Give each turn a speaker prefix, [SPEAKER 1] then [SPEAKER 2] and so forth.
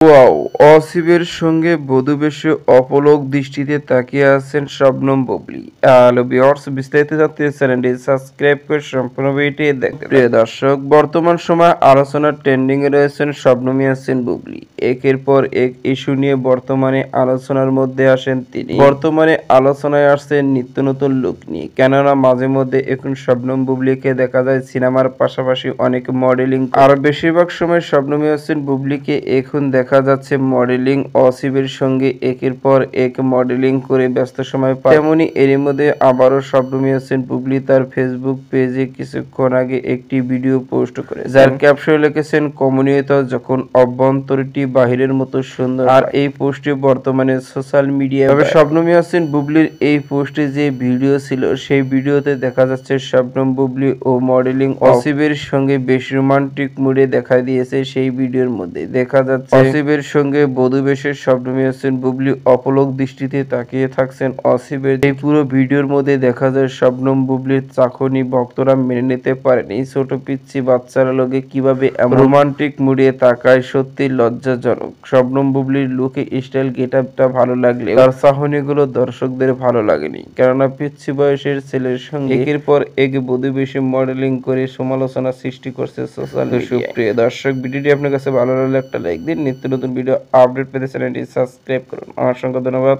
[SPEAKER 1] Wow! অসিবের সঙ্গে বধূ বেশে অপলক দৃষ্টিতে তাকিয়ে আছেন শবনম বুবলী। হ্যালো ভিউয়ার্স, বিস্তারিত জানতে চ্যানেলটি সাবস্ক্রাইব করে সম্পূর্ণ ভিডিওটি দেখতে প্রিয় দর্শক, বর্তমান সময়ে আলোচনার ট্রেন্ডিং এ রয়েছেন শবনম ইয়াসমিন বুবলী। একের পর এক ইস্যু নিয়ে বর্তমানে আলোচনার মধ্যে আসেন তিনি। বর্তমানে আলোচনায় আসছে নিত্য নতুন লুক নিয়ে, কেননা মাঝে মধ্যে এখন শবনম বুবলীকে দেখা যায় সিনেমার পাশাপাশি অনেক মডেলিং, আর বেশিরভাগ সময় শবনম ইয়াসমিন বুবলীকে এখন দেখা যাচ্ছে মডেলিং অসিবের সঙ্গে একের পর এক মডেলিং করে ব্যস্ত সময় পায়। তেমনি এরই মধ্যে আবারও শবনম ইয়াসমিন বুবলী তার ফেসবুক পেজে কিছুক্ষণ আগে একটি ভিডিও পোস্ট করে, যার ক্যাপশনে লিখেছেন কমনীয়ত যখন অভ্যন্তরটি বাহিরের মতো সুন্দর। আর এই পোস্টটি বর্তমানে সোশ্যাল মিডিয়ায়। তবে শবনম ইয়াসমিন বুবলীর এই পোস্টে যে ভিডিও ছিল, সেই ভিডিওতে দেখা যাচ্ছে শবনম বুবলী ও মডেলিং অসিবের সঙ্গে বেশ রোমান্টিক মুডে দেখা দিয়েছে। সেই ভিডিওর মধ্যে দেখা যাচ্ছে অসিবের সঙ্গে বধূ বেশে শবনম ইয়াসমিন বুবলী অপলক দৃষ্টিতে তাকিয়ে থাকছেন অসিবের। এই পুরো ভিডিওর মধ্যে দেখা যায় শবনম বুবলীর চাকনি ভক্তরা মেনে নিতে পারেন। এই ছোট পিচ্ছি বাচ্চারা লোকে কিভাবে রোমান্টিক মুডে তাকায়, সত্যি লজ্জাজনক। শবনম বুবলীর লুকে স্টাইল গেটআপটা ভালো লাগলে তার চাহনিগুলো দর্শকদের ভালো লাগেনি, কেননা পিচ্ছি বয়সের ছেলের সঙ্গে একের পর এক বধূ বেশে মডেলিং করে সমালোচনা সৃষ্টি করছে সোশ্যাল মিডিয়ায়। প্রিয় দর্শক, ভিডিওটি আপনার কাছে ভালো লাগলে একটা লাইক দিন। নিত্য নতুন ভিডিও আপডেট পেতে চ্যানেলটি সাবস্ক্রাইব করুন। আমার সঙ্গে ধন্যবাদ।